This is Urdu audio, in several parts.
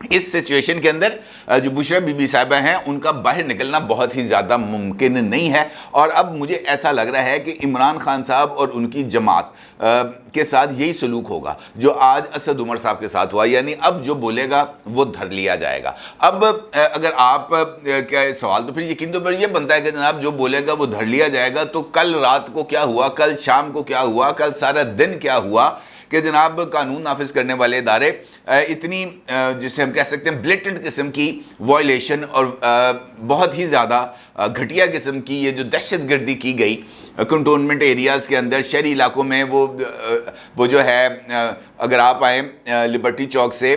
اس سچویشن کے اندر جو بشرا بی بی صاحبہ ہیں ان کا باہر نکلنا بہت ہی زیادہ ممکن نہیں ہے، اور اب مجھے ایسا لگ رہا ہے کہ عمران خان صاحب اور ان کی جماعت کے ساتھ یہی سلوک ہوگا جو آج اسد عمر صاحب کے ساتھ ہوا، یعنی اب جو بولے گا وہ دھر لیا جائے گا۔ اب اگر آپ کیا سوال تو پھر یقین تو یہ بنتا ہے کہ جناب جو بولے گا وہ دھر لیا جائے گا، تو کل رات کو کیا ہوا، کل شام کو کیا ہوا، کل سارا دن کیا ہوا کہ جناب قانون نافذ کرنے والے ادارے اتنی جسے ہم کہہ سکتے ہیں بلیٹنٹ قسم کی وائلیشن اور بہت ہی زیادہ گھٹیا قسم کی یہ جو دہشت گردی کی گئی کنٹونمنٹ ایریاز کے اندر، شہری علاقوں میں، وہ جو ہے اگر آپ آئیں لبرٹی چوک سے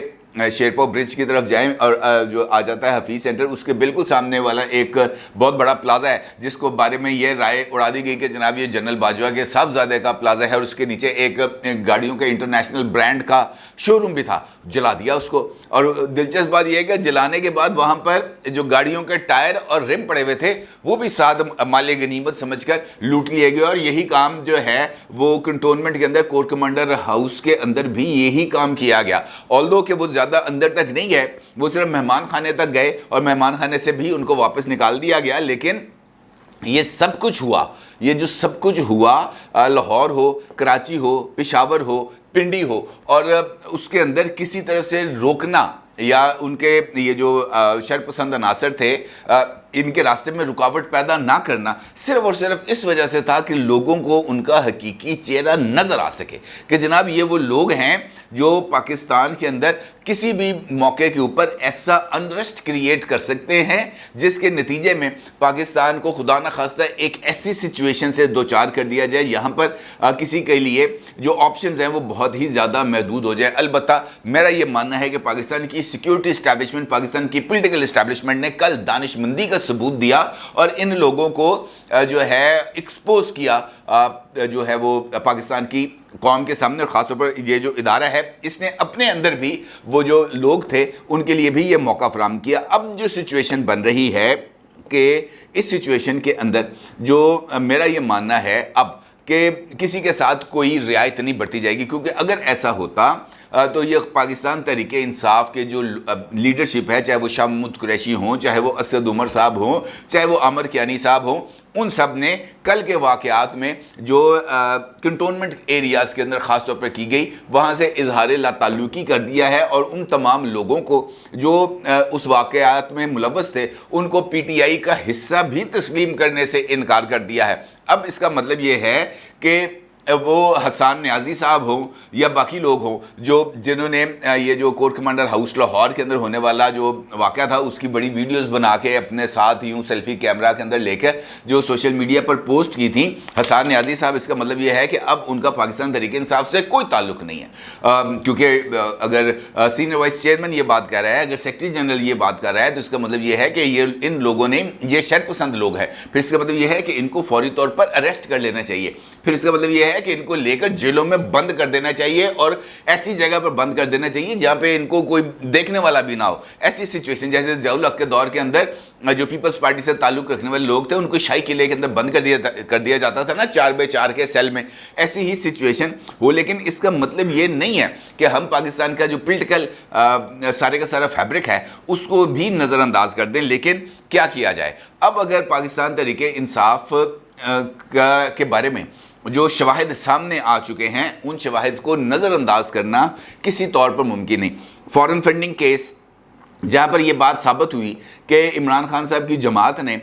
شیرپور برج کی طرف جائیں اور جو آ جاتا ہے حفیظ سینٹر، اس کے بالکل سامنے والا ایک بہت بڑا پلازا ہے جس کو بارے میں یہ رائے اڑا دی گئی کہ جناب یہ جنرل باجوہ کے صاحبزادے کا پلازا ہے، اور اس کے نیچے ایک گاڑیوں کے انٹرنیشنل برانڈ کا شو روم بھی تھا، جلا دیا اس کو۔ اور دلچسپ بات یہ ہے کہ جلانے کے بعد وہاں پر جو گاڑیوں کے ٹائر اور رم پڑے ہوئے تھے وہ بھی ساتھ مال غنیمت سمجھ کر لوٹ لیے گئے، اور یہی کام جو ہے وہ کنٹونمنٹ کے اندر کور کمانڈر ہاؤس کے اندر بھی یہی کام کیا گیا، آلدو کہ وہ زیادہ اندر تک نہیں گئے، وہ صرف مہمان خانے تک گئے اور مہمان خانے سے بھی ان کو واپس نکال دیا گیا۔ لیکن یہ سب کچھ ہوا، یہ جو سب کچھ ہوا، لاہور ہو، کراچی ہو، پشاور ہو، پنڈی ہو، اور اس کے اندر کسی طرح سے روکنا یا ان کے یہ جو شر پسند عناصر تھے ان کے راستے میں رکاوٹ پیدا نہ کرنا، صرف اور صرف اس وجہ سے تھا کہ لوگوں کو ان کا حقیقی چہرہ نظر آ سکے کہ جناب یہ وہ لوگ ہیں جو پاکستان کے اندر کسی بھی موقع کے اوپر ایسا انریسٹ کریٹ کر سکتے ہیں جس کے نتیجے میں پاکستان کو خدا نخواستہ ایک ایسی سچویشن سے دوچار کر دیا جائے یہاں پر کسی کے لیے جو آپشنز ہیں وہ بہت ہی زیادہ محدود ہو جائے۔ البتہ میرا یہ ماننا ہے کہ پاکستان کی سیکیورٹی اسٹیبلشمنٹ، پاکستان کی پولیٹیکل اسٹیبلشمنٹ نے کل دانش مندی کا ثبوت دیا اور ان لوگوں کو جو ہے ایکسپوز کیا جو ہے وہ پاکستان کی قوم کے سامنے، اور خاص طور پر یہ جو ادارہ ہے اس نے اپنے اندر بھی وہ جو لوگ تھے ان کے لیے بھی یہ موقع فراہم کیا۔ اب جو سچویشن بن رہی ہے کہ اس سچویشن کے اندر جو میرا یہ ماننا ہے اب کہ کسی کے ساتھ کوئی رعایت نہیں برتی جائے گی، کیونکہ اگر ایسا ہوتا تو یہ پاکستان تحریک انصاف کے جو لیڈرشپ ہے، چاہے وہ شاہ محمود قریشی ہوں، چاہے وہ اسد عمر صاحب ہوں، چاہے وہ عامر کیانی صاحب ہوں، ان سب نے کل کے واقعات میں جو کنٹونمنٹ ایریاز کے اندر خاص طور پر کی گئی وہاں سے اظہار لا تعلقی کر دیا ہے، اور ان تمام لوگوں کو جو اس واقعات میں ملوث تھے ان کو پی ٹی آئی کا حصہ بھی تسلیم کرنے سے انکار کر دیا ہے۔ اب اس کا مطلب یہ ہے کہ وہ حسان نیازی صاحب ہوں یا باقی لوگ ہوں جنہوں نے یہ جو کور کمانڈر ہاؤس لاہور کے اندر ہونے والا جو واقعہ تھا اس کی بڑی ویڈیوز بنا کے اپنے ساتھ یوں سیلفی کیمرہ کے اندر لے کر جو سوشل میڈیا پر پوسٹ کی تھیں حسان نیازی صاحب، اس کا مطلب یہ ہے کہ اب ان کا پاکستان تحریک انصاف سے کوئی تعلق نہیں ہے، کیونکہ اگر سینئر وائس چیئرمین یہ بات کہہ رہا ہے، اگر سیکرٹری جنرل یہ بات کر رہا ہے، تو اس کا مطلب یہ ہے کہ یہ ان لوگوں نے یہ شر پسند لوگ ہیں، پھر اس کا مطلب یہ ہے کہ ان کو فوری طور پر اریسٹ کر لینا چاہیے، پھر اس کا مطلب یہ ہے کہ ان کو لے کر جیلوں میں بند کر دینا چاہیے اور ایسی جگہ پر بند کر دینا چاہیے جہاں پہ ان کو کوئی دیکھنے والا بھی نہ ہو۔ ایسی سچویشن جیسے ضیاء الحق کے دور کے اندر جو پیپلز پارٹی سے تعلق رکھنے والے لوگ تھے ان کو شاہی قلعے کے اندر بند کر دیا جاتا تھا نا 4x4 کے سیل میں، ایسی ہی سچویشن ہو۔ لیکن اس کا مطلب یہ نہیں ہے کہ ہم پاکستان کا جو پولیٹیکل سارے کا سارا فیبرک ہے اس کو بھی نظر انداز کر دیں۔ لیکن کیا کیا جائے اب؟ اگر پاکستان تحریک انصاف کے بارے میں جو شواہد سامنے آ چکے ہیں ان شواہد کو نظر انداز کرنا کسی طور پر ممکن نہیں۔ فورن فنڈنگ کیس جہاں پر یہ بات ثابت ہوئی کہ عمران خان صاحب کی جماعت نے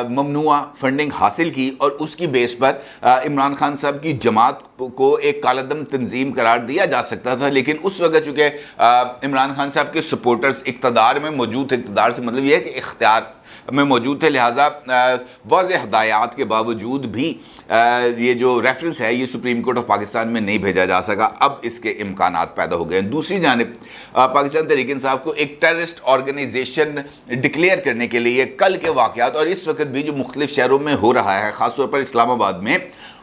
ممنوع فنڈنگ حاصل کی اور اس کی بیس پر عمران خان صاحب کی جماعت کو ایک کالا دم تنظیم قرار دیا جا سکتا تھا، لیکن اس وقت چونکہ عمران خان صاحب کے سپورٹرز اقتدار میں موجود تھے، اقتدار سے مطلب یہ ہے کہ اختیار میں موجود تھے، لہٰذا واضح ہدایات کے باوجود بھی یہ جو ریفرنس ہے یہ سپریم کورٹ آف پاکستان میں نہیں بھیجا جا سکا۔ اب اس کے امکانات پیدا ہو گئے ہیں۔ دوسری جانب پاکستان تحریک انصاف کو ایک ٹیررسٹ آرگنائزیشن ڈکلیئر کرنے کے لیے کل کے واقعات اور اس وقت بھی جو مختلف شہروں میں ہو رہا ہے، خاص طور پر اسلام آباد میں،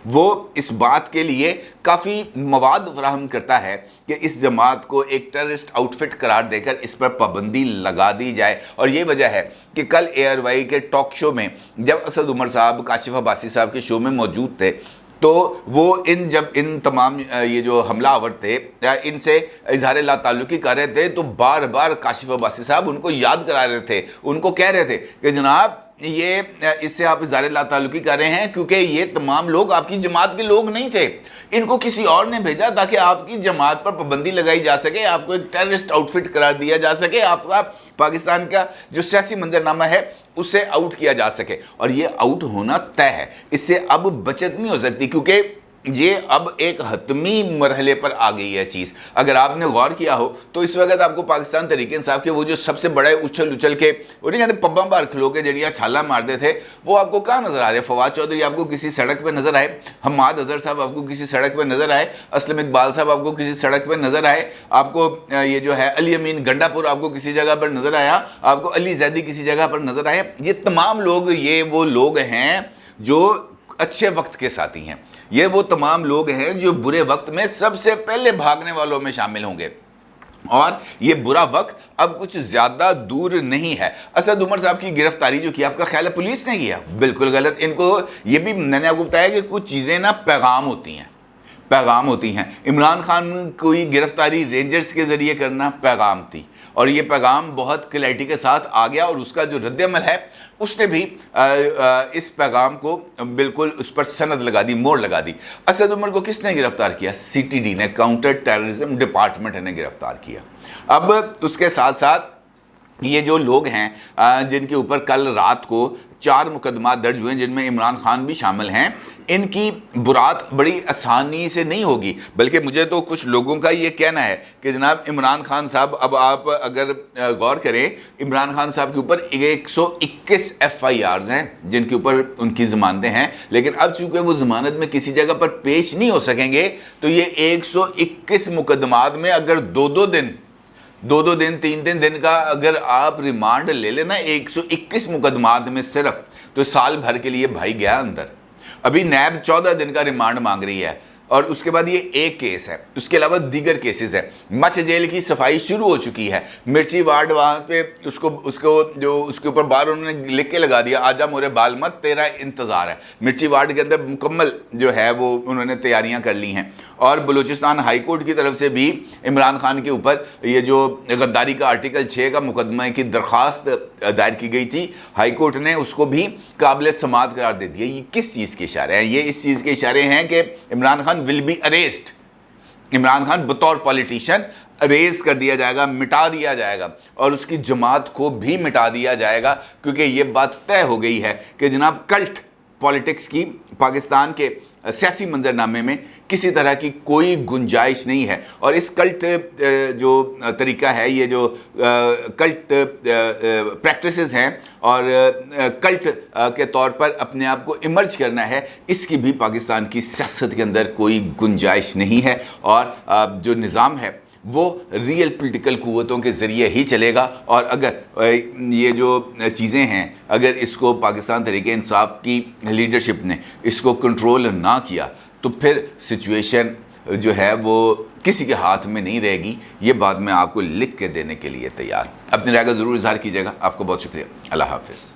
وہ اس بات کے لیے کافی مواد فراہم کرتا ہے کہ اس جماعت کو ایک ٹیررسٹ آؤٹ فٹ قرار دے کر اس پر پابندی لگا دی جائے۔ اور یہ وجہ ہے کہ کل ARY کے ٹاک شو میں جب اسد عمر صاحب کاشف عباسی صاحب کے شو میں موجود تھے تو وہ جب ان تمام یہ جو حملہ آور تھے ان سے اظہار لا تعلقی کر رہے تھے تو بار بار کاشف عباسی صاحب ان کو یاد کرا رہے تھے، ان کو کہہ رہے تھے کہ جناب یہ اس سے آپ اظہار لا تعلقی کر رہے ہیں کیونکہ یہ تمام لوگ آپ کی جماعت کے لوگ نہیں تھے، ان کو کسی اور نے بھیجا تاکہ آپ کی جماعت پر پابندی لگائی جا سکے، آپ کو ایک ٹیررسٹ آؤٹ فٹ قرار دیا جا سکے، آپ کا پاکستان کا جو سیاسی منظرنامہ ہے اسے آؤٹ کیا جا سکے، اور یہ آؤٹ ہونا طے ہے، اس سے اب بچت نہیں ہو سکتی کیونکہ یہ اب ایک حتمی مرحلے پر آ گئی ہے چیز۔ اگر آپ نے غور کیا ہو تو اس وقت آپ کو پاکستان تحریک انصاف کے وہ جو سب سے بڑے اچھل کے وہ نہیں کہتے پباں باہر کھلو کے جڑیاں چھالا مارتے تھے وہ آپ کو کہاں نظر آ رہے ہیں؟ فواد چودھری آپ کو کسی سڑک پہ نظر آئے، حماد اظہر صاحب آپ کو کسی سڑک پہ نظر آئے، اسلم اقبال صاحب آپ کو کسی سڑک پہ نظر آئے، آپ کو یہ جو ہے علی امین گنڈا پور آپ کو کسی جگہ پر نظر آیا، آپ کو علی زیدی کسی جگہ پر نظر آیا۔ یہ تمام لوگ یہ وہ لوگ ہیں جو اچھے وقت کے ساتھی ہیں، یہ وہ تمام لوگ ہیں جو برے وقت میں سب سے پہلے بھاگنے والوں میں شامل ہوں گے، اور یہ برا وقت اب کچھ زیادہ دور نہیں ہے۔ اسد عمر صاحب کی گرفتاری جو کی آپ کا خیال ہے پولیس نے کیا؟ بالکل غلط۔ ان کو یہ بھی میں نے آپ کو بتایا کہ کچھ چیزیں نا پیغام ہوتی ہیں۔ عمران خان کوئی گرفتاری رینجرز کے ذریعے کرنا پیغام تھی، اور یہ پیغام بہت کلیئرٹی کے ساتھ آ گیا، اور اس کا جو رد عمل ہے اس نے بھی اس پیغام کو بالکل اس پر سند لگا دی، موڑ لگا دی۔ اسد عمر کو کس نے گرفتار کیا؟ CTD نے، کاؤنٹر ٹیررزم ڈپارٹمنٹ نے گرفتار کیا۔ اب اس کے ساتھ ساتھ یہ جو لوگ ہیں جن کے اوپر کل رات کو 4 مقدمات درج ہوئے جن میں عمران خان بھی شامل ہیں، ان کی برات بڑی آسانی سے نہیں ہوگی، بلکہ مجھے تو کچھ لوگوں کا یہ کہنا ہے کہ جناب عمران خان صاحب، اب آپ اگر غور کریں عمران خان صاحب کے اوپر 121 FIRs ہیں جن کے اوپر ان کی ضمانتیں ہیں، لیکن اب چونکہ وہ ضمانت میں کسی جگہ پر پیش نہیں ہو سکیں گے تو یہ 121 مقدمات میں اگر دو دو دن 3 دن کا اگر آپ ریمانڈ لے لینا 121 مقدمات میں صرف، تو سال بھر کے لیے بھائی گیا اندر۔ ابھی نیب 14 دن کا ریمانڈ مانگ رہی ہے، اور اس کے بعد یہ ایک کیس ہے، اس کے علاوہ دیگر کیسز ہیں۔ مچھ جیل کی صفائی شروع ہو چکی ہے، مرچی وارڈ وہاں پہ اس کے اوپر باہر انہوں نے لکھ کے لگا دیا، آجا مورے بال مت، تیرا انتظار ہے۔ مرچی وارڈ کے اندر مکمل جو ہے وہ انہوں نے تیاریاں کر لی ہیں، اور بلوچستان ہائی کورٹ کی طرف سے بھی عمران خان کے اوپر یہ جو غداری کا آرٹیکل 6 کا مقدمہ کی درخواست دائر کی گئی تھی، ہائی کورٹ نے اس کو بھی قابل سماعت قرار دے دیا۔ یہ کس چیز کے اشارے ہیں؟ یہ اس چیز کے اشارے ہیں کہ Imran Khan will be arrested، Imran Khan بطور پولیٹیشین اریز کر دیا جائے گا، مٹا دیا جائے گا، اور اس کی جماعت کو بھی مٹا دیا جائے گا، کیونکہ یہ بات طے ہو گئی ہے کہ جناب کلٹ پالیٹکس کی پاکستان کے سیاسی منظرنامے میں کسی طرح کی کوئی گنجائش نہیں ہے، اور اس کلٹ جو طریقہ ہے، یہ جو کلٹ پریکٹسز ہیں اور کلٹ کے طور پر اپنے آپ کو ایمرج کرنا ہے، اس کی بھی پاکستان کی سیاست کے اندر کوئی گنجائش نہیں ہے، اور جو نظام ہے وہ ریئل پولیٹیکل قوتوں کے ذریعے ہی چلے گا، اور اگر یہ جو چیزیں ہیں اگر اس کو پاکستان تحریک انصاف کی لیڈرشپ نے اس کو کنٹرول نہ کیا تو پھر سچویشن جو ہے وہ کسی کے ہاتھ میں نہیں رہے گی۔ یہ بات میں آپ کو لکھ کے دینے کے لیے تیار ہوں۔ اپنی رائے کا ضرور اظہار کیجیے گا۔ آپ کو بہت شکریہ۔ اللہ حافظ۔